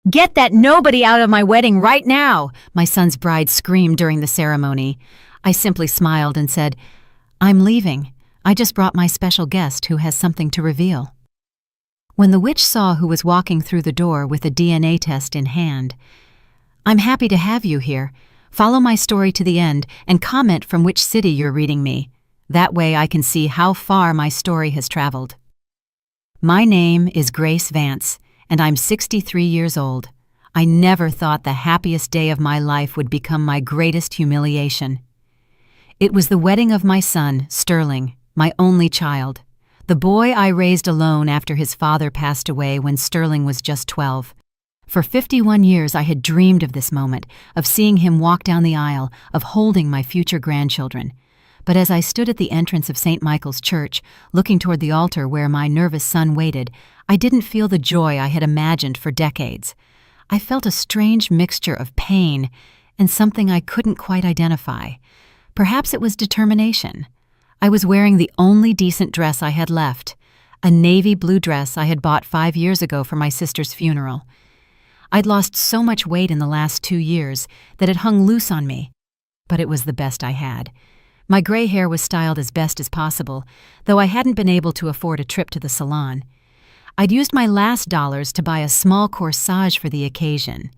"Get that nobody out of my wedding right now!" my son's bride screamed during the ceremony. I simply smiled and said, "I'm leaving. I just brought my special guest who has something to reveal." When the witch saw who was walking through the door with a DNA test in hand, "I'm happy to have you here. Follow my story to the end and comment from which city you're reading me. That way I can see how far my story has traveled." My name is Grace Vance, and I'm 63 years old. I never thought the happiest day of my life would become my greatest humiliation. It was the wedding of my son, Sterling, my only child, the boy I raised alone after his father passed away when Sterling was just 12. For 51 years I had dreamed of this moment, of seeing him walk down the aisle, of holding my future grandchildren. But as I stood at the entrance of St. Michael's Church, looking toward the altar where my nervous son waited, I didn't feel the joy I had imagined for decades. I felt a strange mixture of pain and something I couldn't quite identify. Perhaps it was determination. I was wearing the only decent dress I had left, a navy blue dress I had bought 5 years ago for my sister's funeral. I'd lost so much weight in the last 2 years that it hung loose on me, but it was the best I had. My gray hair was styled as best as possible, though I hadn't been able to afford a trip to the salon. I'd used my last dollars to buy a small corsage for the occasion.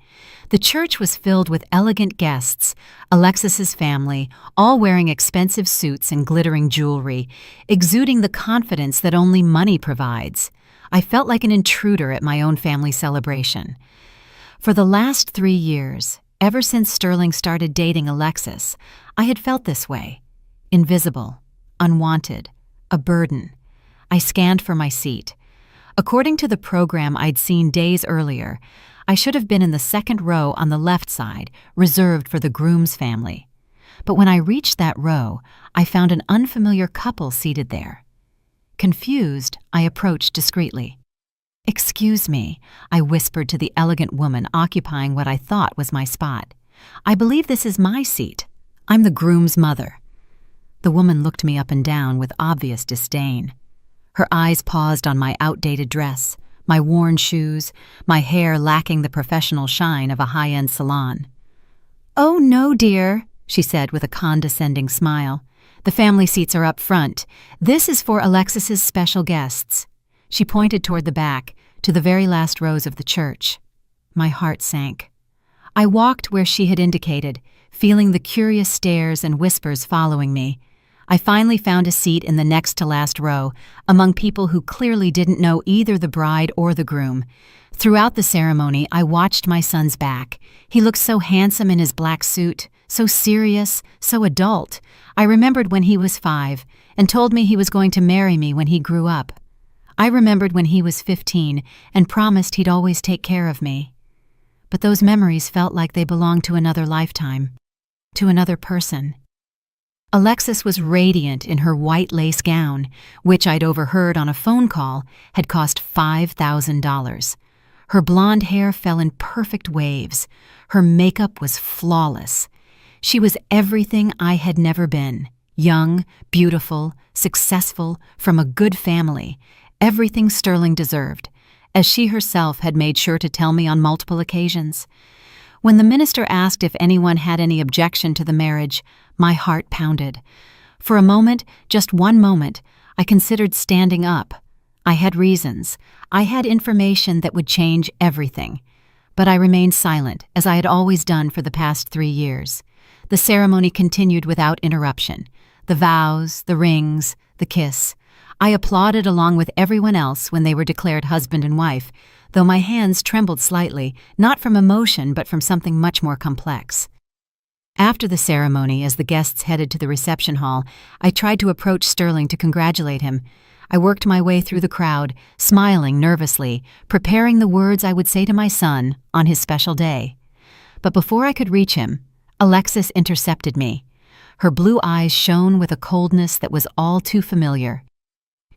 The church was filled with elegant guests, Alexis's family, all wearing expensive suits and glittering jewelry, exuding the confidence that only money provides. I felt like an intruder at my own family celebration. For the last 3 years, ever since Sterling started dating Alexis, I had felt this way. Invisible, unwanted, a burden. I scanned for my seat. According to the program I'd seen days earlier, I should have been in the second row on the left side, reserved for the groom's family. But when I reached that row, I found an unfamiliar couple seated there. Confused, I approached discreetly. "Excuse me," I whispered to the elegant woman occupying what I thought was my spot. "I believe this is my seat. I'm the groom's mother." The woman looked me up and down with obvious disdain. Her eyes paused on my outdated dress, my worn shoes, my hair lacking the professional shine of a high-end salon. "Oh, no, dear," she said with a condescending smile. "The family seats are up front. This is for Alexis's special guests." She pointed toward the back, to the very last rows of the church. My heart sank. I walked where she had indicated, feeling the curious stares and whispers following me. I finally found a seat in the next to last row, among people who clearly didn't know either the bride or the groom. Throughout the ceremony, I watched my son's back. He looked so handsome in his black suit, so serious, so adult. I remembered when he was 5 and told me he was going to marry me when he grew up. I remembered when he was 15 and promised he'd always take care of me. But those memories felt like they belonged to another lifetime, to another person. Alexis was radiant in her white lace gown, which I'd overheard on a phone call had cost $5,000. Her blonde hair fell in perfect waves. Her makeup was flawless. She was everything I had never been. Young, beautiful, successful, from a good family. Everything Sterling deserved, as she herself had made sure to tell me on multiple occasions. When the minister asked if anyone had any objection to the marriage, my heart pounded. For a moment, just one moment, I considered standing up. I had reasons. I had information that would change everything. But I remained silent, as I had always done for the past 3 years. The ceremony continued without interruption. The vows, the rings, the kiss. I applauded along with everyone else when they were declared husband and wife, though my hands trembled slightly, not from emotion but from something much more complex. After the ceremony, as the guests headed to the reception hall, I tried to approach Sterling to congratulate him. I worked my way through the crowd, smiling nervously, preparing the words I would say to my son on his special day. But before I could reach him, Alexis intercepted me. Her blue eyes shone with a coldness that was all too familiar.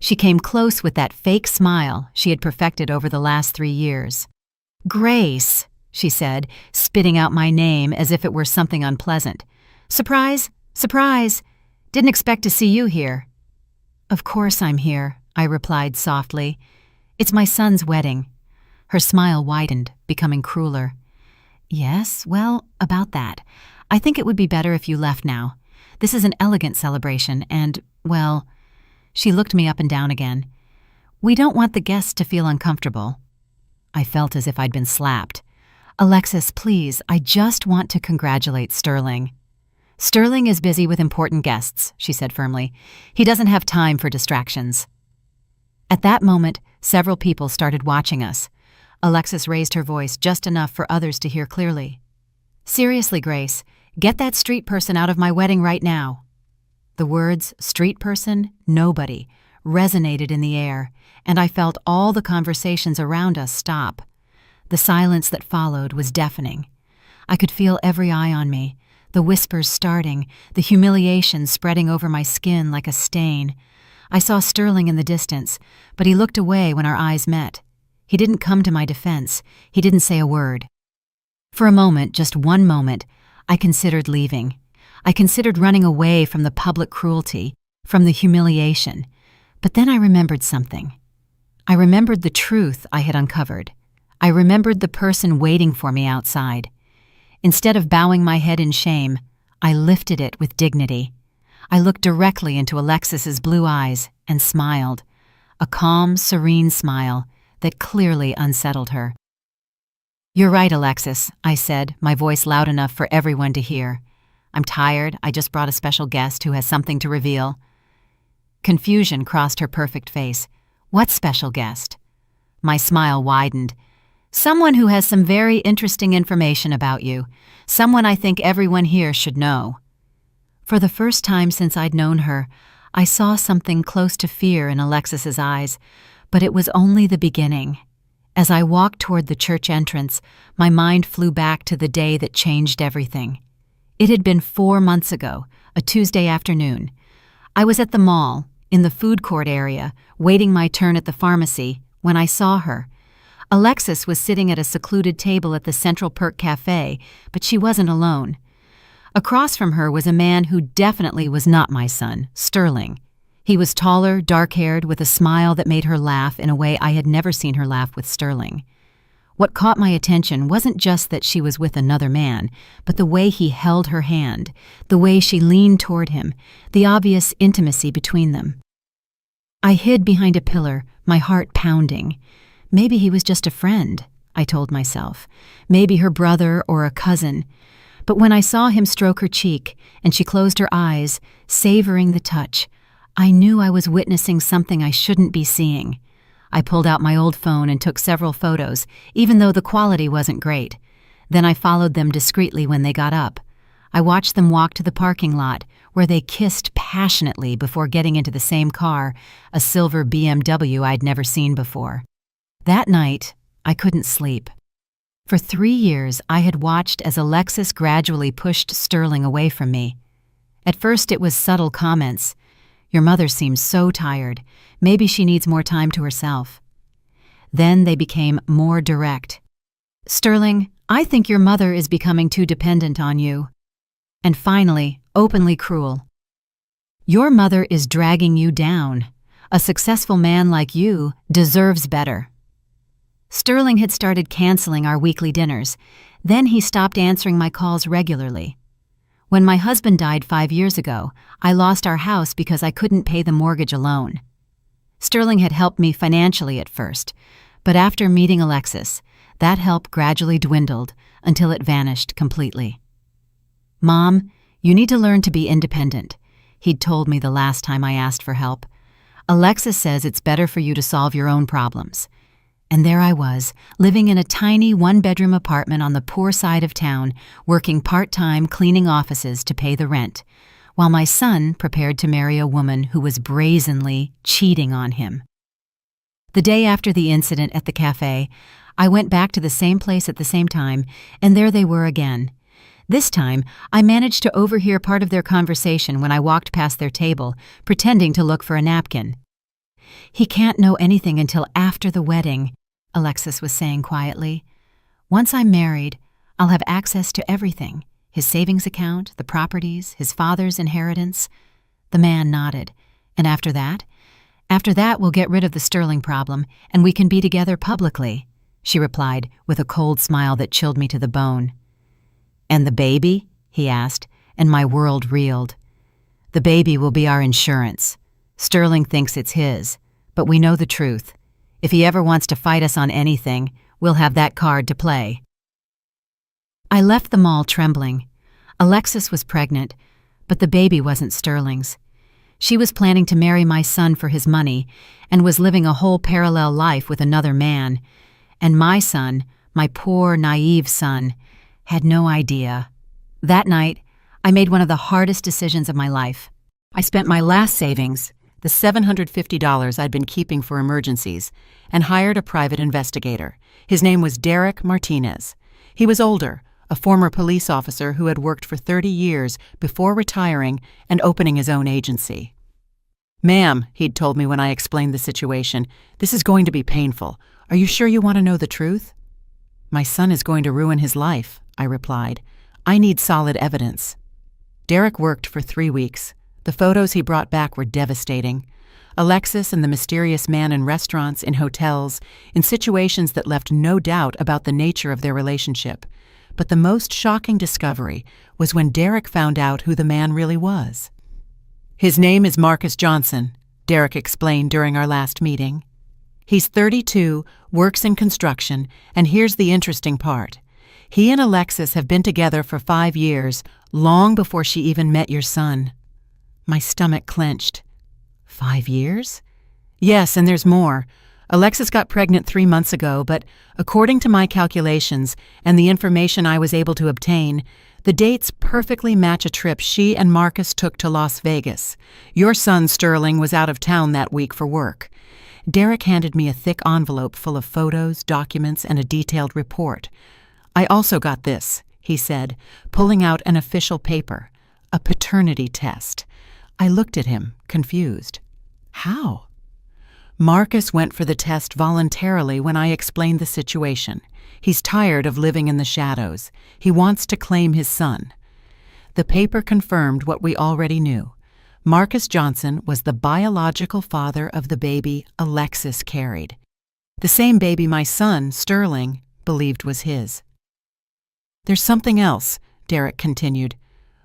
She came close with that fake smile she had perfected over the last 3 years. "Grace," she said, spitting out my name as if it were something unpleasant. "Surprise, surprise. Didn't expect to see you here." "Of course I'm here," I replied softly. "It's my son's wedding." Her smile widened, becoming crueler. Yes, well, about that. I think it would be better if you left now. This is an elegant celebration, and, well, she looked me up and down again. We don't want the guests to feel uncomfortable. I felt as if I'd been slapped. Alexis, please, I just want to congratulate Sterling. Sterling is busy with important guests, she said firmly. He doesn't have time for distractions. At that moment, several people started watching us. Alexis raised her voice just enough for others to hear clearly. Seriously, Grace, get that street person out of my wedding right now. The words, street person, nobody, resonated in the air, and I felt all the conversations around us stop. The silence that followed was deafening. I could feel every eye on me, the whispers starting, the humiliation spreading over my skin like a stain. I saw Sterling in the distance, but he looked away when our eyes met. He didn't come to my defense. He didn't say a word. For a moment, just one moment, I considered leaving. I considered running away from the public cruelty, from the humiliation. But then I remembered something. I remembered the truth I had uncovered. I remembered the person waiting for me outside. Instead of bowing my head in shame, I lifted it with dignity. I looked directly into Alexis's blue eyes and smiled, a calm, serene smile that clearly unsettled her. You're right, Alexis, I said, my voice loud enough for everyone to hear. I'm tired. I just brought a special guest who has something to reveal. Confusion crossed her perfect face. What special guest? My smile widened. Someone who has some very interesting information about you. Someone I think everyone here should know. For the first time since I'd known her, I saw something close to fear in Alexis's eyes, but it was only the beginning. As I walked toward the church entrance, my mind flew back to the day that changed everything. It had been 4 months ago, a Tuesday afternoon. I was at the mall, in the food court area, waiting my turn at the pharmacy, when I saw her. Alexis was sitting at a secluded table at the Central Perk Cafe, but she wasn't alone. Across from her was a man who definitely was not my son, Sterling. He was taller, dark-haired, with a smile that made her laugh in a way I had never seen her laugh with Sterling. What caught my attention wasn't just that she was with another man, but the way he held her hand, the way she leaned toward him, the obvious intimacy between them. I hid behind a pillar, my heart pounding. Maybe he was just a friend, I told myself. Maybe her brother or a cousin. But when I saw him stroke her cheek and she closed her eyes, savoring the touch, I knew I was witnessing something I shouldn't be seeing. I pulled out my old phone and took several photos, even though the quality wasn't great. Then I followed them discreetly when they got up. I watched them walk to the parking lot, where they kissed passionately before getting into the same car, a silver BMW I'd never seen before. That night, I couldn't sleep. For 3 years, I had watched as Alexis gradually pushed Sterling away from me. At first, it was subtle comments. Your mother seems so tired. Maybe she needs more time to herself. Then they became more direct. Sterling, I think your mother is becoming too dependent on you. And finally, openly cruel. Your mother is dragging you down. A successful man like you deserves better. Sterling had started canceling our weekly dinners. Then he stopped answering my calls regularly. When my husband died 5 years ago, I lost our house because I couldn't pay the mortgage alone. Sterling had helped me financially at first, but after meeting Alexis, that help gradually dwindled until it vanished completely. Mom, you need to learn to be independent, he'd told me the last time I asked for help. Alexis says it's better for you to solve your own problems. And there I was, living in a tiny one-bedroom apartment on the poor side of town, working part-time cleaning offices to pay the rent, while my son prepared to marry a woman who was brazenly cheating on him. The day after the incident at the cafe, I went back to the same place at the same time, and there they were again. This time, I managed to overhear part of their conversation when I walked past their table, pretending to look for a napkin. He can't know anything until after the wedding, Alexis was saying quietly. Once I'm married, I'll have access to everything. His savings account, the properties, his father's inheritance. The man nodded. And after that? After that, we'll get rid of the Sterling problem, and we can be together publicly. she replied with a cold smile that chilled me to the bone. And the baby? He asked, and my world reeled. The baby will be our insurance. Sterling thinks it's his, but we know the truth. If he ever wants to fight us on anything, we'll have that card to play. I left the mall trembling. Alexis was pregnant, but the baby wasn't Sterling's. She was planning to marry my son for his money and was living a whole parallel life with another man. And my son, my poor, naive son, had no idea. That night, I made one of the hardest decisions of my life. I spent my last savings, the $750 I'd been keeping for emergencies, and hired a private investigator. His name was Derek Martinez. He was older, a former police officer who had worked for 30 years before retiring and opening his own agency. "Ma'am," he'd told me when I explained the situation, "this is going to be painful. Are you sure you want to know the truth?" "My son is going to ruin his life," I replied. "I need solid evidence." Derek worked for 3 weeks. The photos he brought back were devastating. Alexis and the mysterious man in restaurants, in hotels, in situations that left no doubt about the nature of their relationship. But the most shocking discovery was when Derek found out who the man really was. "His name is Marcus Johnson," Derek explained during our last meeting. "He's 32, works in construction, and here's the interesting part. He and Alexis have been together for 5 years, long before she even met your son." My stomach clenched. 5 years? "Yes, and there's more. Alexis got pregnant 3 months ago, but according to my calculations and the information I was able to obtain, the dates perfectly match a trip she and Marcus took to Las Vegas. Your son, Sterling, was out of town that week for work." Derek handed me a thick envelope full of photos, documents, and a detailed report. "I also got this," he said, pulling out an official paper, a paternity test. I looked at him, confused. "How?" "Marcus went for the test voluntarily when I explained the situation. He's tired of living in the shadows. He wants to claim his son." The paper confirmed what we already knew. Marcus Johnson was the biological father of the baby Alexis carried. The same baby my son, Sterling, believed was his. "There's something else," Derek continued.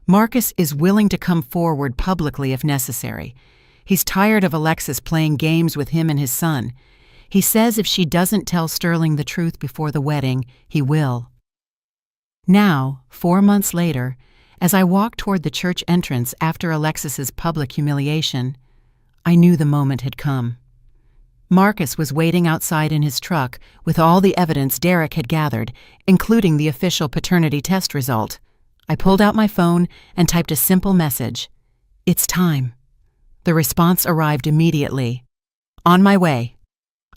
"Marcus is willing to come forward publicly if necessary. He's tired of Alexis playing games with him and his son. He says if she doesn't tell Sterling the truth before the wedding, he will." Now, 4 months later, as I walked toward the church entrance after Alexis's public humiliation, I knew the moment had come. Marcus was waiting outside in his truck with all the evidence Derek had gathered, including the official paternity test result. I pulled out my phone and typed a simple message. "It's time." The response arrived immediately. "On my way."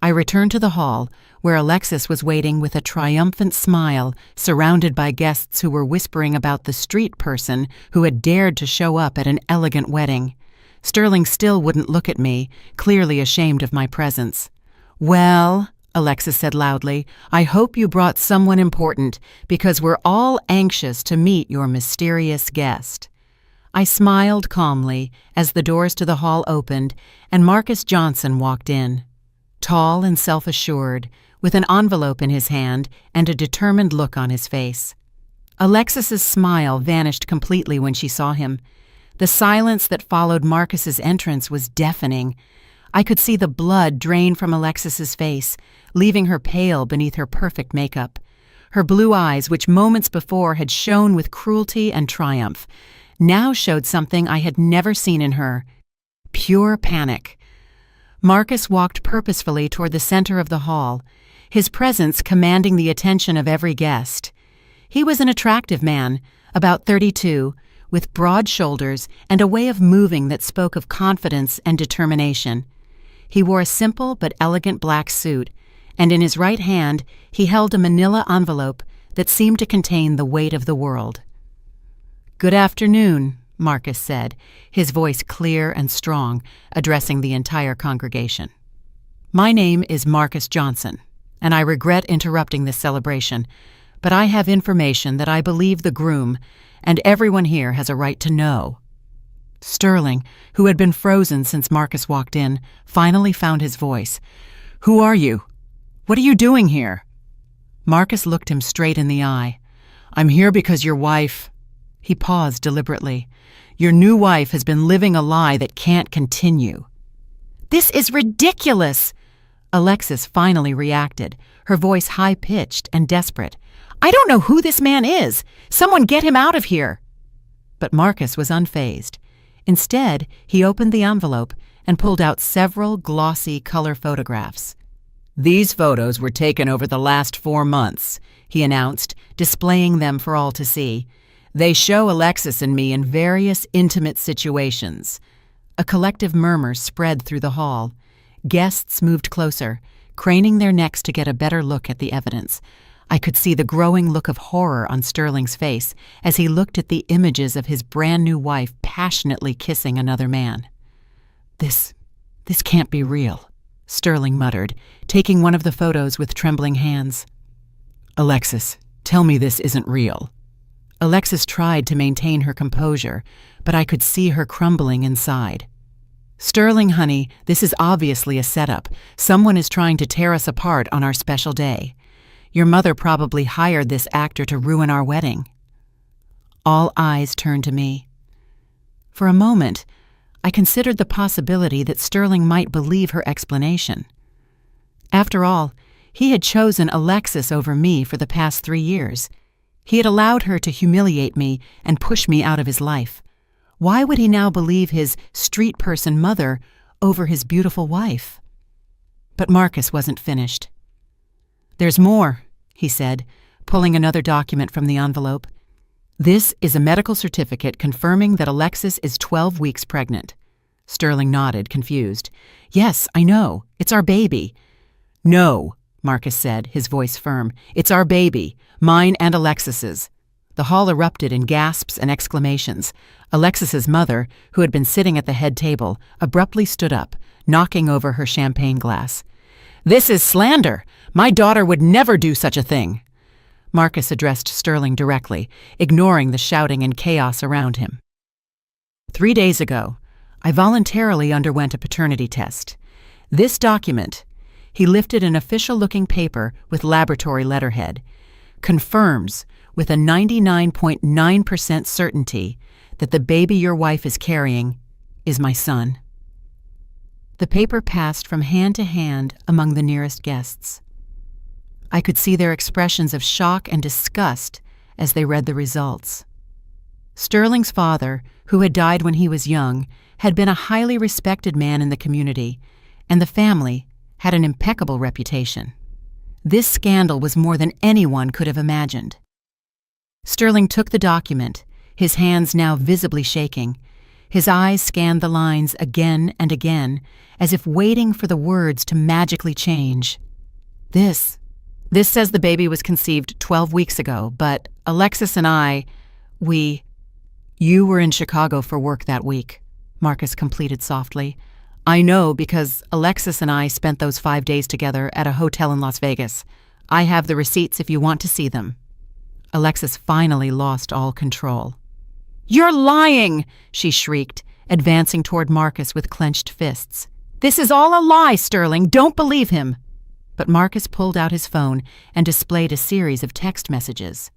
I returned to the hall, where Alexis was waiting with a triumphant smile, surrounded by guests who were whispering about the street person who had dared to show up at an elegant wedding. Sterling still wouldn't look at me, clearly ashamed of my presence. "Well," Alexis said loudly, "I hope you brought someone important, because we're all anxious to meet your mysterious guest." I smiled calmly as the doors to the hall opened and Marcus Johnson walked in. Tall and self-assured, with an envelope in his hand and a determined look on his face. Alexis's smile vanished completely when she saw him. The silence that followed Marcus's entrance was deafening. I could see the blood drain from Alexis's face, leaving her pale beneath her perfect makeup. Her blue eyes, which moments before had shone with cruelty and triumph, now showed something I had never seen in her: pure panic. Marcus walked purposefully toward the center of the hall, his presence commanding the attention of every guest. He was an attractive man, about 32, with broad shoulders and a way of moving that spoke of confidence and determination. He wore a simple but elegant black suit, and in his right hand he held a manila envelope that seemed to contain the weight of the world. "Good afternoon," Marcus said, his voice clear and strong, addressing the entire congregation. "My name is Marcus Johnson, and I regret interrupting this celebration, but I have information that I believe the groom and everyone here has a right to know." Sterling, who had been frozen since Marcus walked in, finally found his voice. "Who are you? What are you doing here?" Marcus looked him straight in the eye. "I'm here because your wife—" He paused deliberately. "Your new wife has been living a lie that can't continue." "This is ridiculous!" Alexis finally reacted, her voice high-pitched and desperate. "I don't know who this man is. Someone get him out of here." But Marcus was unfazed. Instead, he opened the envelope and pulled out several glossy color photographs. "These photos were taken over the last 4 months," he announced, displaying them for all to see. "They show Alexis and me in various intimate situations." A collective murmur spread through the hall. Guests moved closer, craning their necks to get a better look at the evidence. I could see the growing look of horror on Sterling's face as he looked at the images of his brand-new wife passionately kissing another man. This can't be real," Sterling muttered, taking one of the photos with trembling hands. "Alexis, tell me this isn't real." Alexis tried to maintain her composure, but I could see her crumbling inside. "Sterling, honey, this is obviously a setup. Someone is trying to tear us apart on our special day. Your mother probably hired this actor to ruin our wedding." All eyes turned to me. For a moment, I considered the possibility that Sterling might believe her explanation. After all, he had chosen Alexis over me for the past 3 years. He had allowed her to humiliate me and push me out of his life. Why would he now believe his street person mother over his beautiful wife? But Marcus wasn't finished. "There's more," he said, pulling another document from the envelope. "This is a medical certificate confirming that Alexis is 12 weeks pregnant." Sterling nodded, confused. "Yes, I know. It's our baby." "No," Marcus said, his voice firm. "It's our baby, mine and Alexis's." The hall erupted in gasps and exclamations. Alexis's mother, who had been sitting at the head table, abruptly stood up, knocking over her champagne glass. "This is slander! My daughter would never do such a thing!" Marcus addressed Sterling directly, ignoring the shouting and chaos around him. 3 days ago, I voluntarily underwent a paternity test. This document," he lifted an official-looking paper with laboratory letterhead, "confirms with a 99.9% certainty that the baby your wife is carrying is my son." The paper passed from hand to hand among the nearest guests. I could see their expressions of shock and disgust as they read the results. Sterling's father, who had died when he was young, had been a highly respected man in the community, and the family had an impeccable reputation. This scandal was more than anyone could have imagined. Sterling took the document, his hands now visibly shaking. His eyes scanned the lines again and again, as if waiting for the words to magically change. This says the baby was conceived 12 weeks ago, but Alexis and You were in Chicago for work that week," Marcus completed softly. "I know because Alexis and I spent those 5 days together at a hotel in Las Vegas. I have the receipts if you want to see them." Alexis finally lost all control. "You're lying!" she shrieked, advancing toward Marcus with clenched fists. "This is all a lie, Sterling! Don't believe him!" But Marcus pulled out his phone and displayed a series of text messages.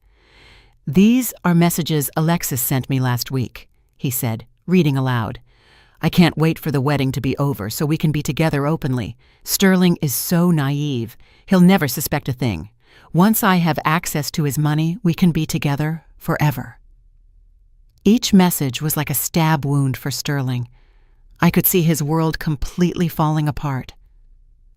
"These are messages Alexis sent me last week," he said, reading aloud. "I can't wait for the wedding to be over so we can be together openly. Sterling is so naive. He'll never suspect a thing. Once I have access to his money, we can be together forever." Each message was like a stab wound for Sterling. I could see his world completely falling apart.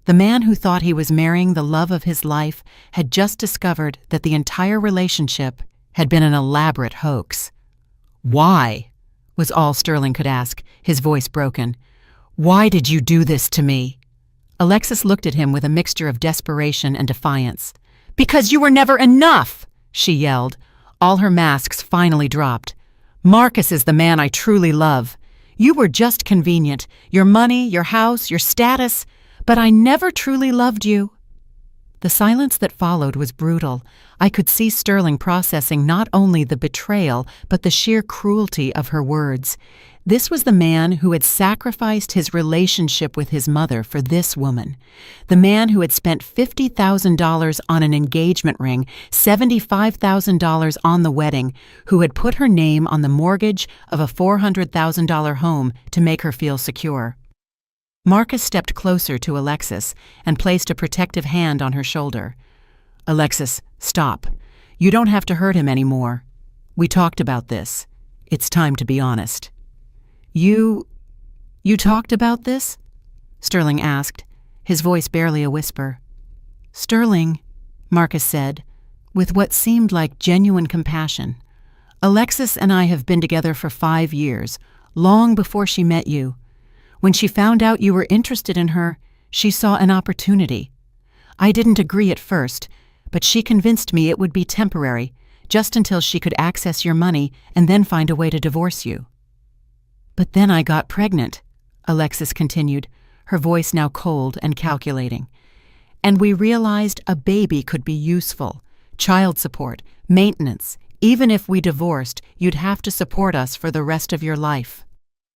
The man who thought he was marrying the love of his life had just discovered that the entire relationship had been an elaborate hoax. "Why?" was all Sterling could ask, his voice broken. "Why did you do this to me?" Alexis looked at him with a mixture of desperation and defiance. "Because you were never enough!" she yelled. All her masks finally dropped. "Marcus is the man I truly love. You were just convenient, your money, your house, your status, but I never truly loved you." The silence that followed was brutal. I could see Sterling processing not only the betrayal, but the sheer cruelty of her words. This was the man who had sacrificed his relationship with his mother for this woman. The man who had spent $50,000 on an engagement ring, $75,000 on the wedding, who had put her name on the mortgage of a $400,000 home to make her feel secure. Marcus stepped closer to Alexis and placed a protective hand on her shoulder. "Alexis, stop. You don't have to hurt him anymore. We talked about this. It's time to be honest." You talked about this?" Sterling asked, his voice barely a whisper. "Sterling," Marcus said, with what seemed like genuine compassion, "Alexis and I have been together for 5 years, long before she met you. When she found out you were interested in her, she saw an opportunity. I didn't agree at first, but she convinced me it would be temporary, just until she could access your money and then find a way to divorce you." "But then I got pregnant," Alexis continued, her voice now cold and calculating. "And we realized a baby could be useful. Child support, maintenance. Even if we divorced, you'd have to support us for the rest of your life."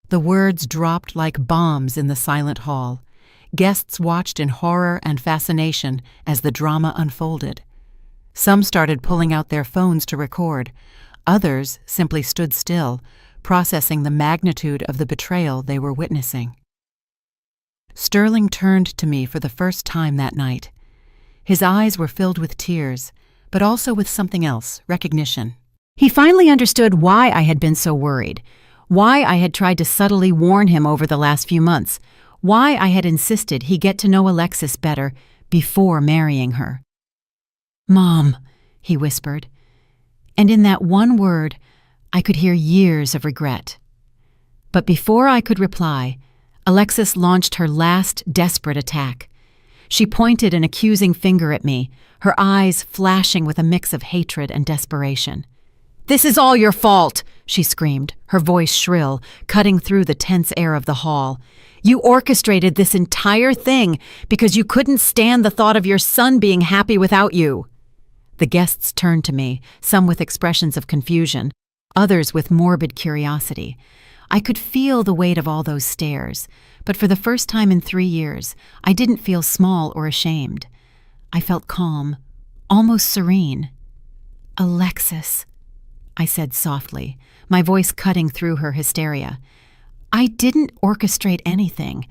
The words dropped like bombs in the silent hall. Guests watched in horror and fascination as the drama unfolded. Some started pulling out their phones to record. Others simply stood still, processing the magnitude of the betrayal they were witnessing. Sterling turned to me for the first time that night. His eyes were filled with tears, but also with something else, recognition. He finally understood why I had been so worried, why I had tried to subtly warn him over the last few months, why I had insisted he get to know Alexis better before marrying her. "Mom," he whispered, and in that one word, I could hear years of regret. But before I could reply, Alexis launched her last desperate attack. She pointed an accusing finger at me, her eyes flashing with a mix of hatred and desperation. "This is all your fault," she screamed, her voice shrill, cutting through the tense air of the hall. "You orchestrated this entire thing because you couldn't stand the thought of your son being happy without you." The guests turned to me, some with expressions of confusion, others with morbid curiosity. I could feel the weight of all those stares, but for the first time in 3 years, I didn't feel small or ashamed. I felt calm, almost serene. "Alexis," I said softly, my voice cutting through her hysteria. "I didn't orchestrate anything.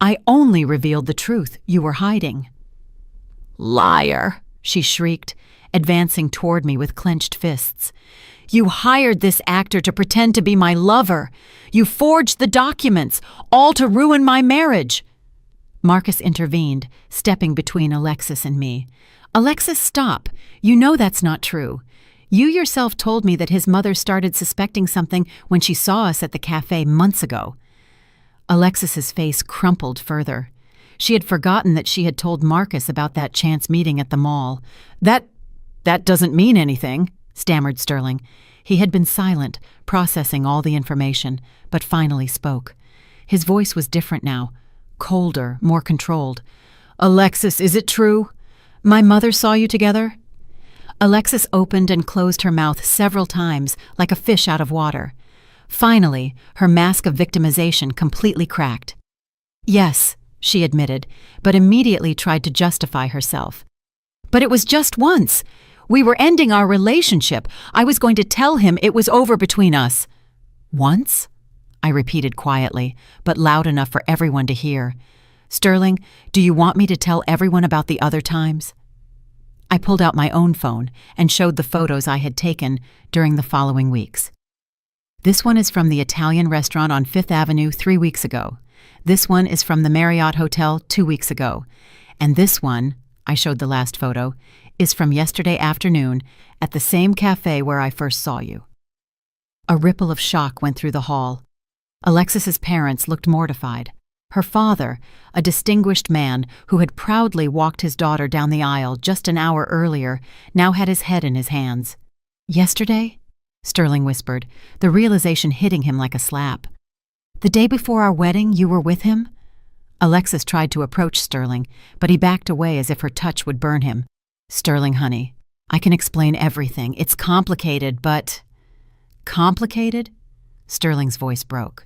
I only revealed the truth you were hiding." "Liar," she shrieked, advancing toward me with clenched fists. "You hired this actor to pretend to be my lover. You forged the documents, all to ruin my marriage." Marcus intervened, stepping between Alexis and me. "Alexis, stop. You know that's not true. You yourself told me that his mother started suspecting something when she saw us at the cafe months ago." Alexis's face crumpled further. She had forgotten that she had told Marcus about that chance meeting at the mall. That doesn't mean anything," stammered Sterling. He had been silent, processing all the information, but finally spoke. His voice was different now, colder, more controlled. "Alexis, is it true? My mother saw you together?" Alexis opened and closed her mouth several times, like a fish out of water. Finally, her mask of victimization completely cracked. "Yes," she admitted, but immediately tried to justify herself. "But it was just once. We were ending our relationship. I was going to tell him it was over between us." "Once?" I repeated quietly, but loud enough for everyone to hear. "Sterling, do you want me to tell everyone about the other times?" I pulled out my own phone and showed the photos I had taken during the following weeks. "This one is from the Italian restaurant on 5th Avenue 3 weeks ago. This one is from the Marriott Hotel 2 weeks ago. And this one," I showed the last photo, "is from yesterday afternoon at the same cafe where I first saw you." A ripple of shock went through the hall. Alexis's parents looked mortified. Her father, a distinguished man who had proudly walked his daughter down the aisle just an hour earlier, now had his head in his hands. "Yesterday?" Sterling whispered, the realization hitting him like a slap. "The day before our wedding, you were with him?" Alexis tried to approach Sterling, but he backed away as if her touch would burn him. "Sterling, honey, I can explain everything. It's complicated, but—" "Complicated?" Sterling's voice broke.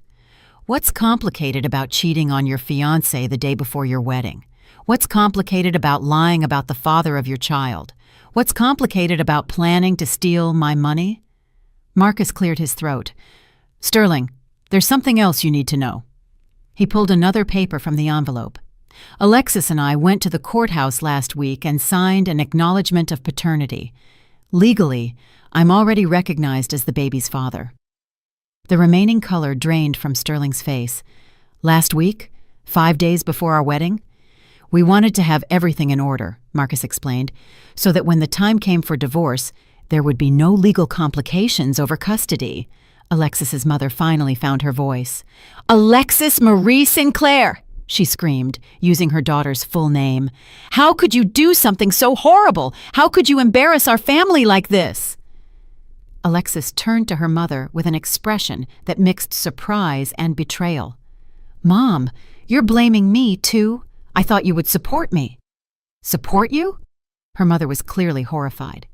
What's complicated about cheating on your fiancé the day before your wedding? What's complicated about lying about the father of your child? What's complicated about planning to steal my money? Marcus cleared his throat. Sterling, there's something else you need to know. He pulled another paper from the envelope. Alexis and I went to the courthouse last week and signed an acknowledgement of paternity. Legally, I'm already recognized as the baby's father. The remaining color drained from Sterling's face. Last week, 5 days before our wedding, we wanted to have everything in order, Marcus explained, so that when the time came for divorce, there would be no legal complications over custody. Alexis's mother finally found her voice. Alexis Marie Sinclair, she screamed, using her daughter's full name. How could you do something so horrible? How could you embarrass our family like this? Alexis turned to her mother with an expression that mixed surprise and betrayal. Mom, you're blaming me, too? I thought you would support me. Support you? Her mother was clearly horrified.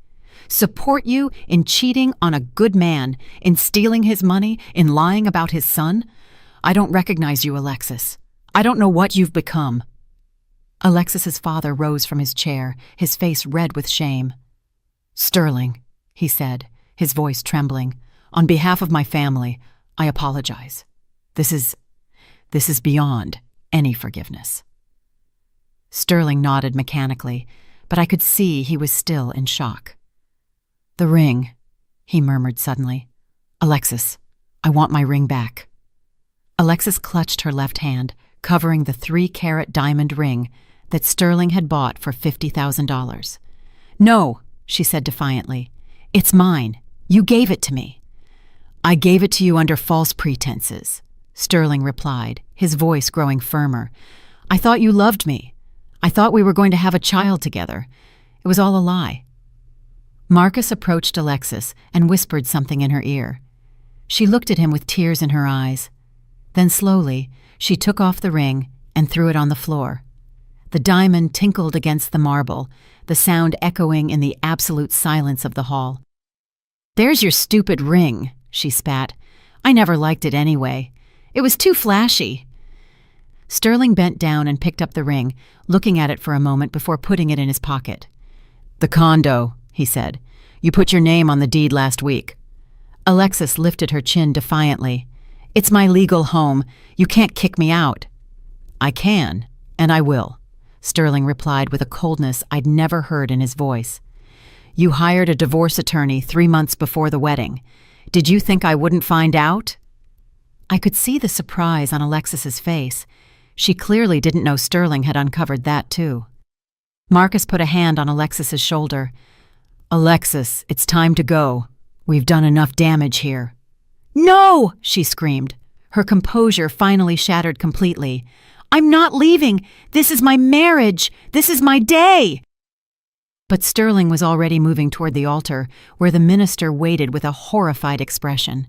Support you in cheating on a good man, in stealing his money, in lying about his son? I don't recognize you, Alexis. I don't know what you've become. Alexis's father rose from his chair, his face red with shame. Sterling, he said, his voice trembling, on behalf of my family, I apologize. This is beyond any forgiveness. Sterling nodded mechanically, but I could see he was still in shock. The ring, he murmured suddenly. Alexis, I want my ring back. Alexis clutched her left hand, covering the 3-carat diamond ring that Sterling had bought for $50,000. No, she said defiantly. It's mine. You gave it to me. I gave it to you under false pretenses, Sterling replied, his voice growing firmer. I thought you loved me. I thought we were going to have a child together. It was all a lie. Marcus approached Alexis and whispered something in her ear. She looked at him with tears in her eyes. Then slowly, she took off the ring and threw it on the floor. The diamond tinkled against the marble, the sound echoing in the absolute silence of the hall. There's your stupid ring, she spat. I never liked it anyway. It was too flashy. Sterling bent down and picked up the ring, looking at it for a moment before putting it in his pocket. The condo, he said. You put your name on the deed last week. Alexis lifted her chin defiantly. It's my legal home. You can't kick me out. I can, and I will, Sterling replied with a coldness I'd never heard in his voice. You hired a divorce attorney 3 months before the wedding. Did you think I wouldn't find out? I could see the surprise on Alexis's face. She clearly didn't know Sterling had uncovered that too. Marcus put a hand on Alexis's shoulder. Alexis, it's time to go. We've done enough damage here. No! She screamed. Her composure finally shattered completely. I'm not leaving. This is my marriage. This is my day. But Sterling was already moving toward the altar, where the minister waited with a horrified expression.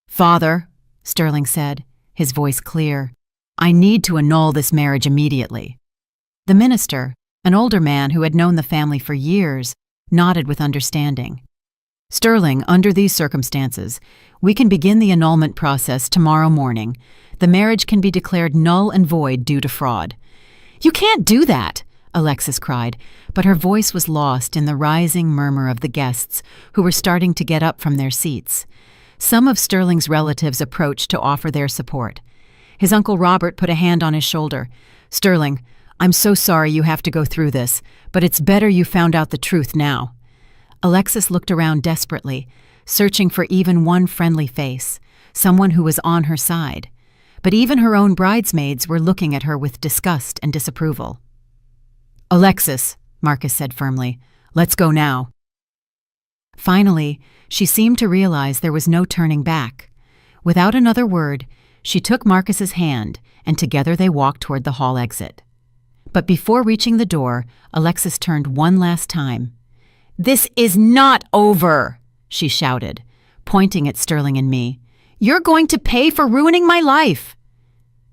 Father, Sterling said, his voice clear, I need to annul this marriage immediately. The minister, an older man who had known the family for years, nodded with understanding. Sterling, under these circumstances, we can begin the annulment process tomorrow morning. The marriage can be declared null and void due to fraud. You can't do that, Alexis cried, but her voice was lost in the rising murmur of the guests, who were starting to get up from their seats. Some of Sterling's relatives approached to offer their support. His Uncle Robert put a hand on his shoulder. Sterling, I'm so sorry you have to go through this, but it's better you found out the truth now. Alexis looked around desperately, searching for even one friendly face, someone who was on her side. But even her own bridesmaids were looking at her with disgust and disapproval. Alexis, Marcus said firmly, let's go now. Finally, she seemed to realize there was no turning back. Without another word, she took Marcus's hand, and together they walked toward the hall exit. But before reaching the door, Alexis turned one last time. This is not over, she shouted, pointing at Sterling and me. You're going to pay for ruining my life.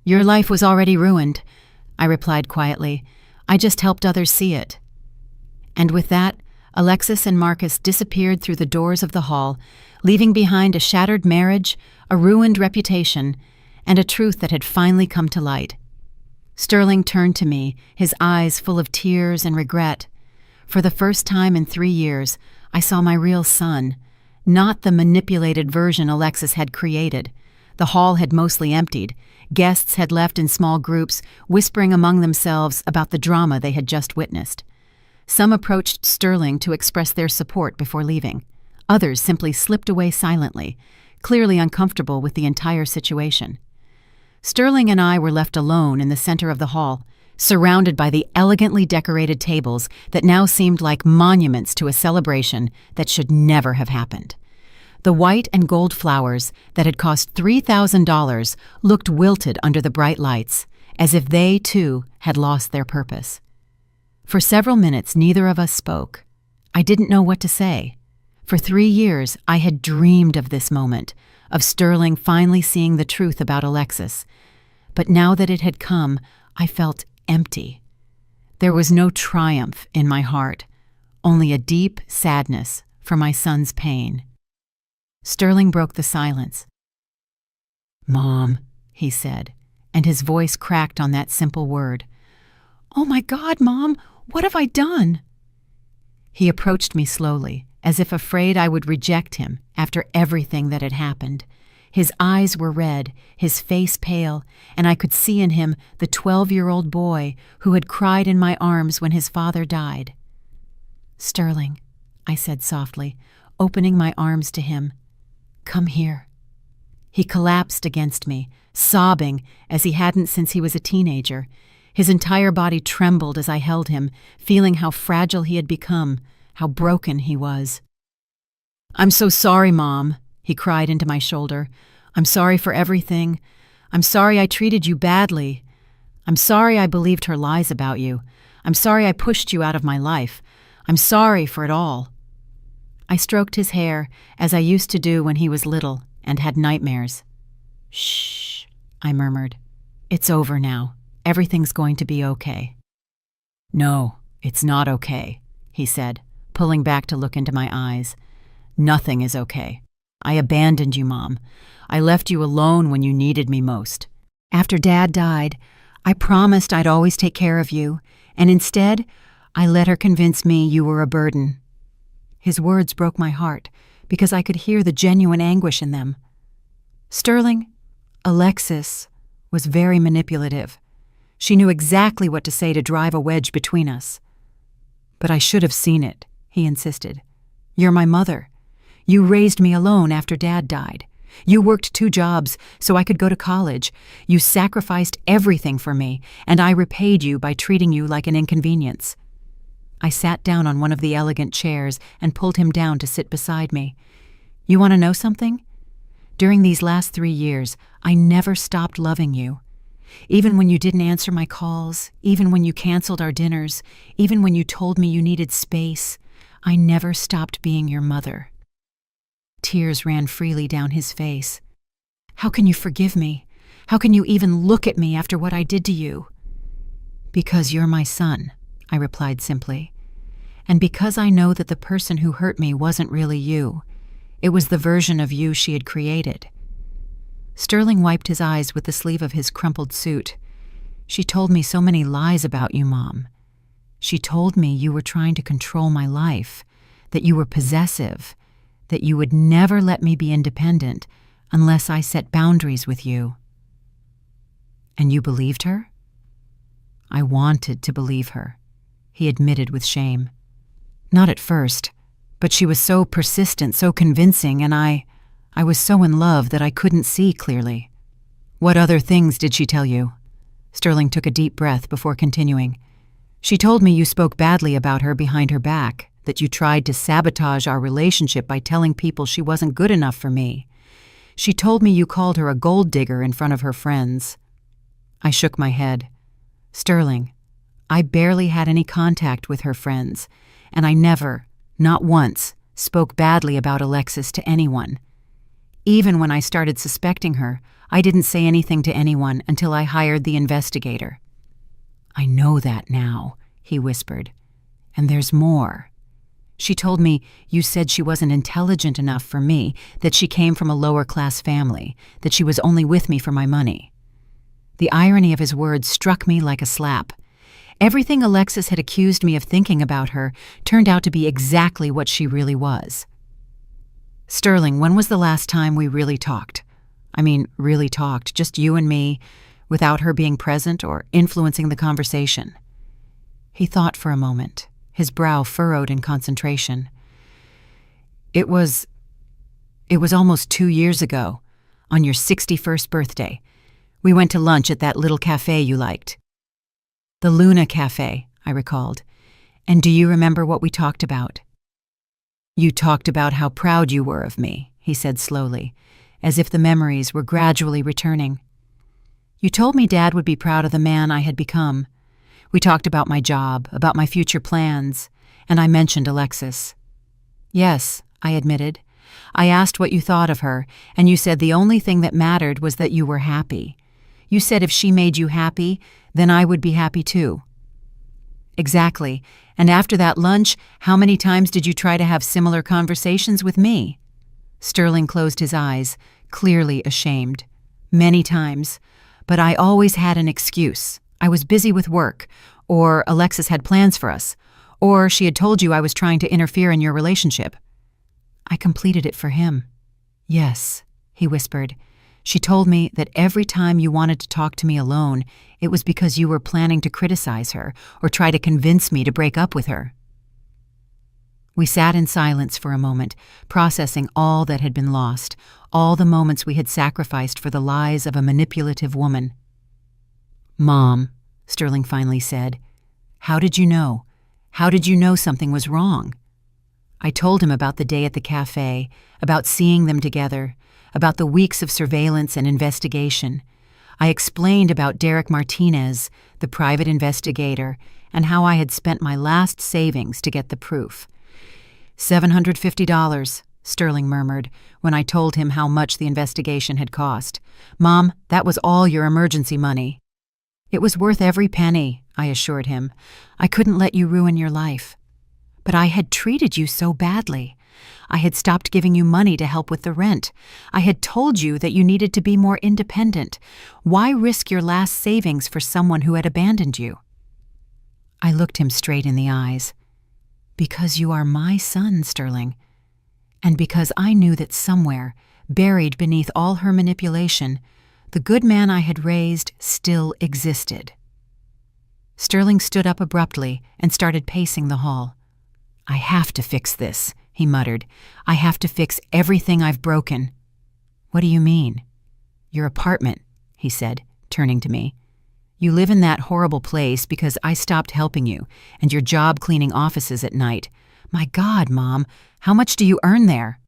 Your life was already ruined, I replied quietly. I just helped others see it. And with that, Alexis and Marcus disappeared through the doors of the hall, leaving behind a shattered marriage, a ruined reputation, and a truth that had finally come to light. Sterling turned to me, his eyes full of tears and regret. For the first time in 3 years, I saw my real son, not the manipulated version Alexis had created. The hall had mostly emptied. Guests had left in small groups, whispering among themselves about the drama they had just witnessed. Some approached Sterling to express their support before leaving. Others simply slipped away silently, clearly uncomfortable with the entire situation. Sterling and I were left alone in the center of the hall, surrounded by the elegantly decorated tables that now seemed like monuments to a celebration that should never have happened. The white and gold flowers that had cost $3,000 looked wilted under the bright lights, as if they, too, had lost their purpose. For several minutes, neither of us spoke. I didn't know what to say. For 3 years, I had dreamed of this moment, of Sterling finally seeing the truth about Alexis. But now that it had come, I felt empty. There was no triumph in my heart, only a deep sadness for my son's pain. Sterling broke the silence. "Mom," he said, and his voice cracked on that simple word. "Oh my God, Mom, what have I done?" He approached me slowly, as if afraid I would reject him after everything that had happened. His eyes were red, his face pale, and I could see in him the 12-year-old boy who had cried in my arms when his father died. "Sterling," I said softly, opening my arms to him, "come here." He collapsed against me, sobbing as he hadn't since he was a teenager. His entire body trembled as I held him, feeling how fragile he had become, how broken he was. "I'm so sorry, Mom," he cried into my shoulder. "I'm sorry for everything. I'm sorry I treated you badly. I'm sorry I believed her lies about you. I'm sorry I pushed you out of my life. I'm sorry for it all." I stroked his hair, as I used to do when he was little and had nightmares. "Shh," I murmured. "It's over now. Everything's going to be okay." "No, it's not okay," he said, pulling back to look into my eyes. "Nothing is okay. I abandoned you, Mom. I left you alone when you needed me most. After Dad died, I promised I'd always take care of you, and instead, I let her convince me you were a burden." His words broke my heart, because I could hear the genuine anguish in them. "Sterling, Alexis was very manipulative. She knew exactly what to say to drive a wedge between us." "But I should have seen it," he insisted. "You're my mother. You raised me alone after Dad died. You worked 2 jobs so I could go to college. You sacrificed everything for me, and I repaid you by treating you like an inconvenience." I sat down on one of the elegant chairs and pulled him down to sit beside me. "You want to know something? During these last 3 years, I never stopped loving you. Even when you didn't answer my calls, even when you canceled our dinners, even when you told me you needed space, I never stopped being your mother." Tears ran freely down his face. "How can you forgive me? How can you even look at me after what I did to you?" "Because you're my son," I replied simply. "And because I know that the person who hurt me wasn't really you. It was the version of you she had created." Sterling wiped his eyes with the sleeve of his crumpled suit. "She told me so many lies about you, Mom. She told me you were trying to control my life, that you were possessive, that you would never let me be independent unless I set boundaries with you." "And you believed her?" "I wanted to believe her," he admitted with shame. "Not at first, but she was so persistent, so convincing, and I was so in love that I couldn't see clearly." "What other things did she tell you?" Sterling took a deep breath before continuing. "She told me you spoke badly about her behind her back, that you tried to sabotage our relationship by telling people she wasn't good enough for me. She told me you called her a gold digger in front of her friends." I shook my head. "Sterling, I barely had any contact with her friends, and I never, not once, spoke badly about Alexis to anyone. Even when I started suspecting her, I didn't say anything to anyone until I hired the investigator." "I know that now," he whispered. "And there's more. She told me you said she wasn't intelligent enough for me, that she came from a lower-class family, that she was only with me for my money. The irony of his words struck me like a slap. Everything Alexis had accused me of thinking about her turned out to be exactly what she really was. Sterling, when was the last time we really talked? I mean, really talked, just you and me, without her being present or influencing the conversation. He thought for a moment, his brow furrowed in concentration. It was almost 2 years ago, on your 61st birthday. We went to lunch at that little cafe you liked. The Luna Cafe, I recalled. And do you remember what we talked about? You talked about how proud you were of me, he said slowly, as if the memories were gradually returning. You told me Dad would be proud of the man I had become. We talked about my job, about my future plans, and I mentioned Alexis. Yes, I admitted. I asked what you thought of her, and you said the only thing that mattered was that you were happy. You said if she made you happy, then I would be happy too. Exactly. And after that lunch, how many times did you try to have similar conversations with me? Sterling closed his eyes, clearly ashamed. Many times. But I always had an excuse. I was busy with work, or Alexis had plans for us, or she had told you I was trying to interfere in your relationship. I completed it for him. Yes, he whispered. She told me that every time you wanted to talk to me alone, it was because you were planning to criticize her or try to convince me to break up with her. We sat in silence for a moment, processing all that had been lost, all the moments we had sacrificed for the lies of a manipulative woman. Mom, Sterling finally said, how did you know? How did you know something was wrong? I told him about the day at the cafe, about seeing them together, about the weeks of surveillance and investigation. I explained about Derek Martinez, the private investigator, and how I had spent my last savings to get the proof. $750, Sterling murmured, when I told him how much the investigation had cost. Mom, that was all your emergency money. It was worth every penny, I assured him. I couldn't let you ruin your life. But I had treated you so badly. I had stopped giving you money to help with the rent. I had told you that you needed to be more independent. Why risk your last savings for someone who had abandoned you? I looked him straight in the eyes. Because you are my son, Sterling. And because I knew that somewhere, buried beneath all her manipulation, the good man I had raised still existed. Sterling stood up abruptly and started pacing the hall. I have to fix this, he muttered. I have to fix everything I've broken. What do you mean? Your apartment, he said, turning to me. You live in that horrible place because I stopped helping you, and your job cleaning offices at night. My God, Mom, how much do you earn there?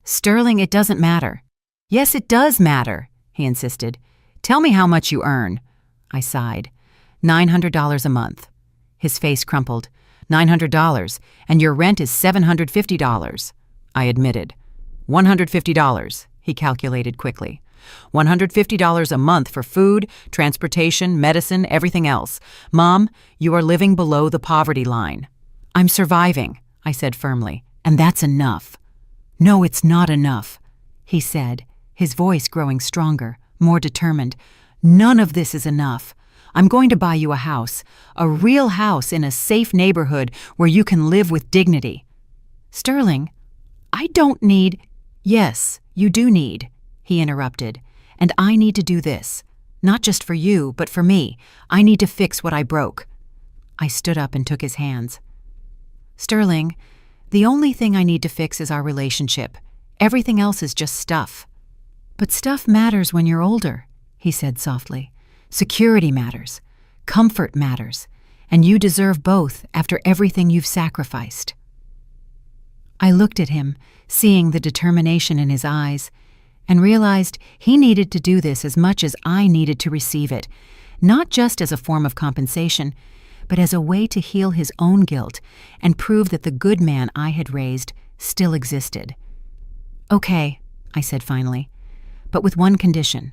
Sterling, it doesn't matter. Yes, it does matter, he insisted. Tell me how much you earn. I sighed. $900 a month. His face crumpled. $900, and your rent is $750. I admitted. $150, he calculated quickly. $150 a month for food, transportation, medicine, everything else. Mom, you are living below the poverty line. I'm surviving, I said firmly, and that's enough. No, it's not enough, he said, his voice growing stronger, more determined. None of this is enough. I'm going to buy you a house, a real house in a safe neighborhood where you can live with dignity. Sterling, I don't need— Yes, you do need, he interrupted, and I need to do this. Not just for you, but for me. I need to fix what I broke. I stood up and took his hands. Sterling, the only thing I need to fix is our relationship. Everything else is just stuff. But stuff matters when you're older, he said softly. Security matters. Comfort matters. And you deserve both after everything you've sacrificed. I looked at him, seeing the determination in his eyes, and realized he needed to do this as much as I needed to receive it, not just as a form of compensation, but as a way to heal his own guilt and prove that the good man I had raised still existed. Okay, I said finally, but with one condition.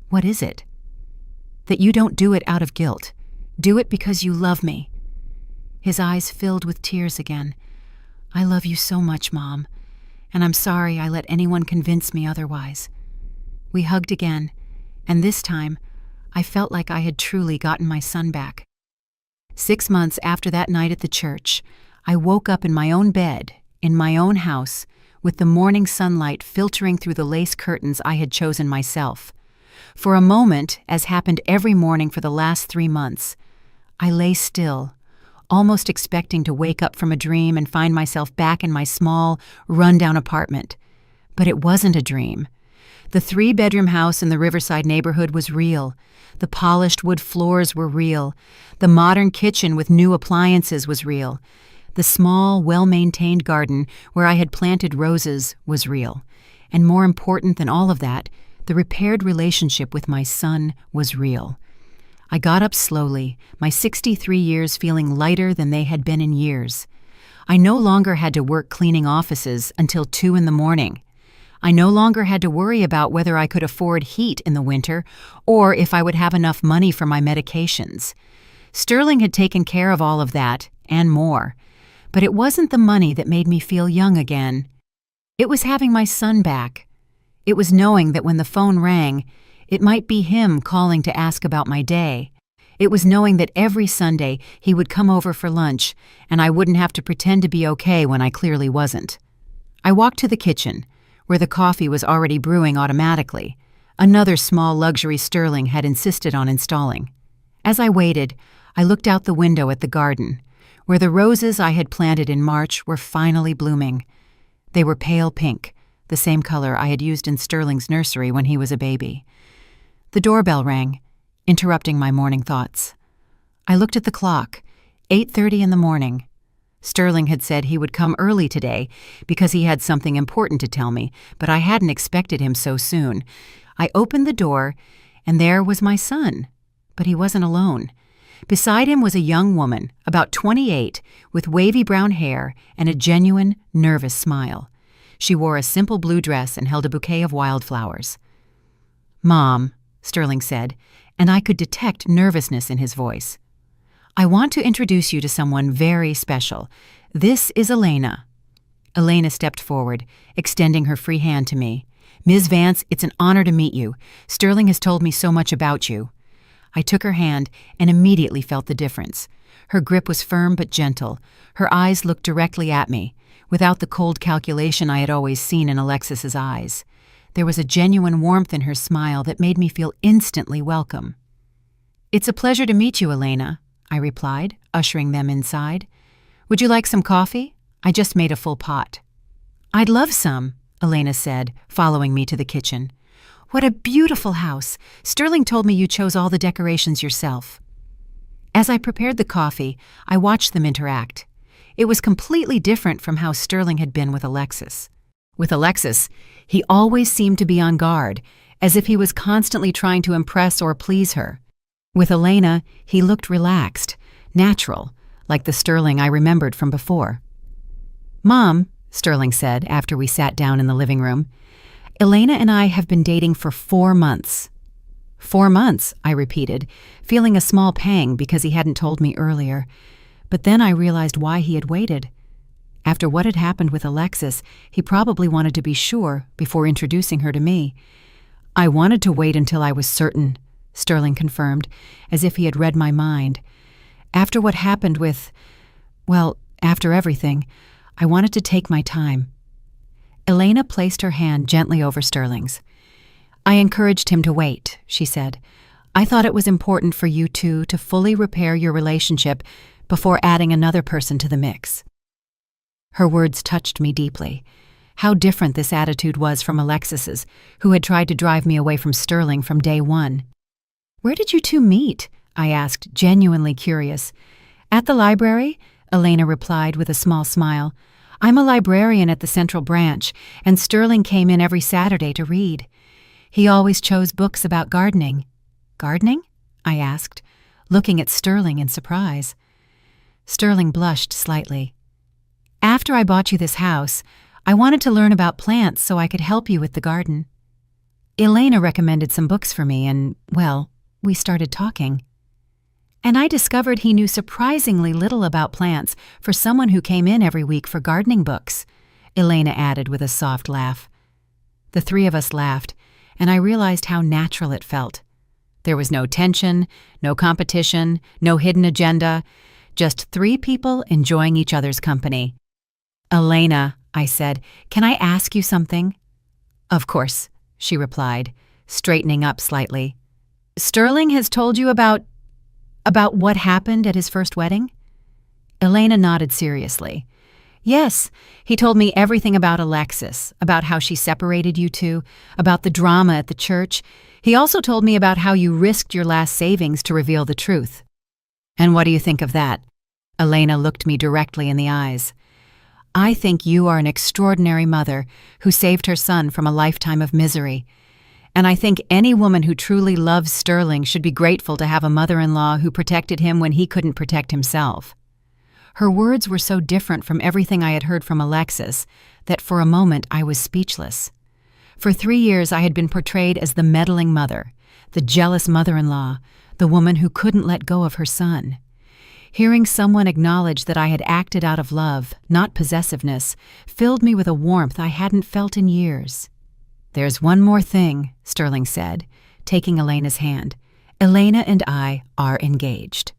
What is it? That you don't do it out of guilt. Do it because you love me. His eyes filled with tears again. I love you so much, Mom, and I'm sorry I let anyone convince me otherwise. We hugged again, and this time, I felt like I had truly gotten my son back. 6 months after that night at the church, I woke up in my own bed, in my own house, with the morning sunlight filtering through the lace curtains I had chosen myself. For a moment, as happened every morning for the last 3 months, I lay still, almost expecting to wake up from a dream and find myself back in my small, run-down apartment. But it wasn't a dream. The 3-bedroom house in the Riverside neighborhood was real. The polished wood floors were real. The modern kitchen with new appliances was real. The small, well-maintained garden where I had planted roses was real. And more important than all of that, the repaired relationship with my son was real. I got up slowly, my 63 years feeling lighter than they had been in years. I no longer had to work cleaning offices until 2 in the morning. I no longer had to worry about whether I could afford heat in the winter or if I would have enough money for my medications. Sterling had taken care of all of that and more. But it wasn't the money that made me feel young again. It was having my son back. It was knowing that when the phone rang, it might be him calling to ask about my day. It was knowing that every Sunday he would come over for lunch and I wouldn't have to pretend to be okay when I clearly wasn't. I walked to the kitchen, where the coffee was already brewing automatically, another small luxury Sterling had insisted on installing. As I waited, I looked out the window at the garden, where the roses I had planted in March were finally blooming. They were pale pink, the same color I had used in Sterling's nursery when he was a baby. The doorbell rang, interrupting my morning thoughts. I looked at the clock, 8:30 in the morning. Sterling had said he would come early today because he had something important to tell me, but I hadn't expected him so soon. I opened the door, and there was my son. But he wasn't alone. Beside him was a young woman, about 28, with wavy brown hair and a genuine, nervous smile. She wore a simple blue dress and held a bouquet of wildflowers. "Mom," Sterling said, and I could detect nervousness in his voice. "I want to introduce you to someone very special. This is Elena." Elena stepped forward, extending her free hand to me. "Ms. Vance, it's an honor to meet you. Sterling has told me so much about you." I took her hand and immediately felt the difference. Her grip was firm but gentle. Her eyes looked directly at me, without the cold calculation I had always seen in Alexis's eyes. There was a genuine warmth in her smile that made me feel instantly welcome. "It's a pleasure to meet you, Elena," I replied, ushering them inside. "Would you like some coffee? I just made a full pot." "I'd love some," Elena said, following me to the kitchen. "What a beautiful house! Sterling told me you chose all the decorations yourself." As I prepared the coffee, I watched them interact. It was completely different from how Sterling had been with Alexis. With Alexis, he always seemed to be on guard, as if he was constantly trying to impress or please her. With Elena, he looked relaxed, natural, like the Sterling I remembered from before. "Mom," Sterling said after we sat down in the living room, "Elena and I have been dating for 4 months." 4 months, I repeated, feeling a small pang because he hadn't told me earlier. But then I realized why he had waited. After what had happened with Alexis, he probably wanted to be sure before introducing her to me. "I wanted to wait until I was certain," Sterling confirmed, as if he had read my mind. "After what happened after everything, I wanted to take my time." Elena placed her hand gently over Sterling's. "I encouraged him to wait," she said. "I thought it was important for you two to fully repair your relationship before adding another person to the mix." Her words touched me deeply. How different this attitude was from Alexis's, who had tried to drive me away from Sterling from day one. "Where did you two meet?" I asked, genuinely curious. "At the library," Elena replied with a small smile. "I'm a librarian at the Central Branch, and Sterling came in every Saturday to read. He always chose books about gardening." "Gardening?" I asked, looking at Sterling in surprise. Sterling blushed slightly. "After I bought you this house, I wanted to learn about plants so I could help you with the garden. Elena recommended some books for me and, we started talking." And I discovered he knew surprisingly little about plants for someone who came in every week for gardening books, Elena added with a soft laugh. The three of us laughed, and I realized how natural it felt. There was no tension, no competition, no hidden agenda, just three people enjoying each other's company. "Elena," I said, "can I ask you something?" "Of course," she replied, straightening up slightly. "Sterling has told you about what happened at his first wedding?" Elena nodded seriously. "Yes, he told me everything about Alexis, about how she separated you two, about the drama at the church. He also told me about how you risked your last savings to reveal the truth." "And what do you think of that?" Elena looked me directly in the eyes. "I think you are an extraordinary mother who saved her son from a lifetime of misery. And I think any woman who truly loves Sterling should be grateful to have a mother-in-law who protected him when he couldn't protect himself." Her words were so different from everything I had heard from Alexis that for a moment I was speechless. For 3 years I had been portrayed as the meddling mother, the jealous mother-in-law, the woman who couldn't let go of her son. Hearing someone acknowledge that I had acted out of love, not possessiveness, filled me with a warmth I hadn't felt in years. "There's one more thing," Sterling said, taking Elena's hand. "Elena and I are engaged."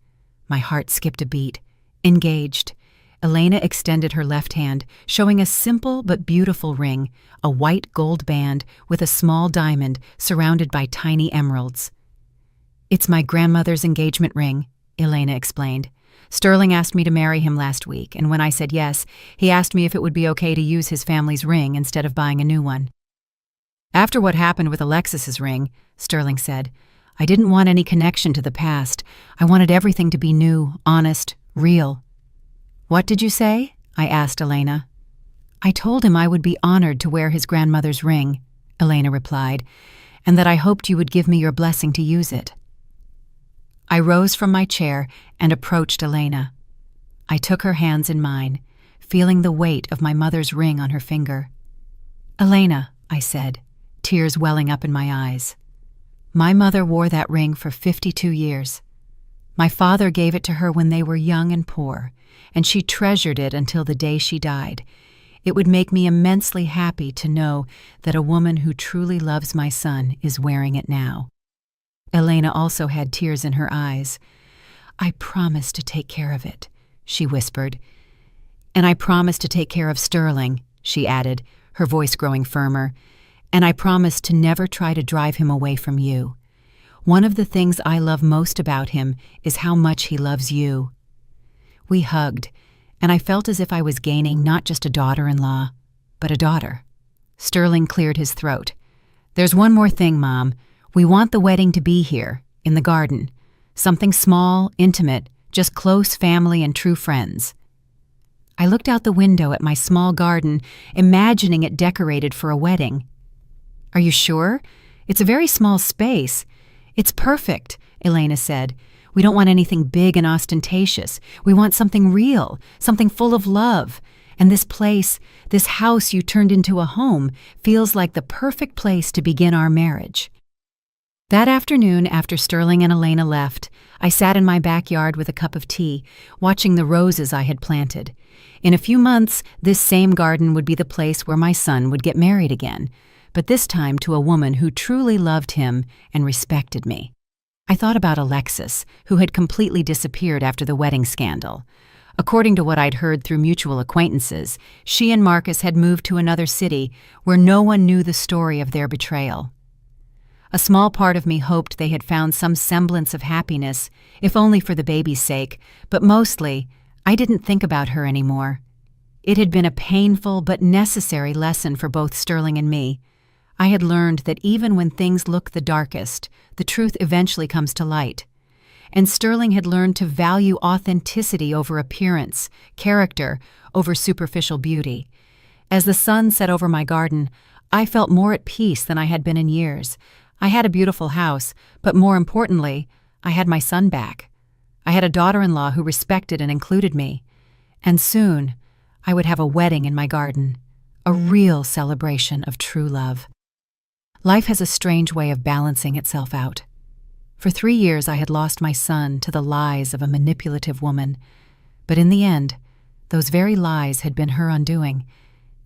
My heart skipped a beat. Engaged. Elena extended her left hand, showing a simple but beautiful ring, a white gold band with a small diamond surrounded by tiny emeralds. "It's my grandmother's engagement ring," Elena explained. "Sterling asked me to marry him last week, and when I said yes, he asked me if it would be okay to use his family's ring instead of buying a new one." "After what happened with Alexis's ring," Sterling said, "I didn't want any connection to the past. I wanted everything to be new, honest, real." "What did you say?" I asked Elena. "I told him I would be honored to wear his grandmother's ring," Elena replied, "and that I hoped you would give me your blessing to use it." I rose from my chair and approached Elena. I took her hands in mine, feeling the weight of my mother's ring on her finger. "Elena," I said, tears welling up in my eyes, "my mother wore that ring for 52 years. My father gave it to her when they were young and poor, and she treasured it until the day she died. It would make me immensely happy to know that a woman who truly loves my son is wearing it now." Elena also had tears in her eyes. "I promise to take care of it," she whispered. "And I promise to take care of Sterling," she added, her voice growing firmer. "And I promise to never try to drive him away from you. One of the things I love most about him is how much he loves you." We hugged, and I felt as if I was gaining not just a daughter-in-law, but a daughter. Sterling cleared his throat. "There's one more thing, Mom. We want the wedding to be here, in the garden. Something small, intimate, just close family and true friends." I looked out the window at my small garden, imagining it decorated for a wedding. "Are you sure? It's a very small space." "It's perfect," Elena said. "We don't want anything big and ostentatious. We want something real, something full of love. And this place, this house you turned into a home, feels like the perfect place to begin our marriage." That afternoon, after Sterling and Elena left, I sat in my backyard with a cup of tea, watching the roses I had planted. In a few months, this same garden would be the place where my son would get married again, but this time to a woman who truly loved him and respected me. I thought about Alexis, who had completely disappeared after the wedding scandal. According to what I'd heard through mutual acquaintances, she and Marcus had moved to another city where no one knew the story of their betrayal. A small part of me hoped they had found some semblance of happiness, if only for the baby's sake, but mostly, I didn't think about her anymore. It had been a painful but necessary lesson for both Sterling and me. I had learned that even when things look the darkest, the truth eventually comes to light. And Sterling had learned to value authenticity over appearance, character over superficial beauty. As the sun set over my garden, I felt more at peace than I had been in years. I had a beautiful house, but more importantly, I had my son back. I had a daughter-in-law who respected and included me. And soon, I would have a wedding in my garden, a real celebration of true love. Life has a strange way of balancing itself out. For 3 years I had lost my son to the lies of a manipulative woman, but in the end, those very lies had been her undoing,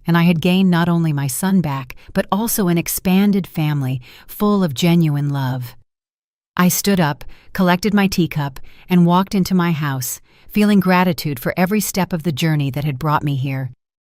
and I had gained not only my son back, but also an expanded family full of genuine love. I stood up, collected my teacup, and walked into my house, feeling gratitude for every step of the journey that had brought me here.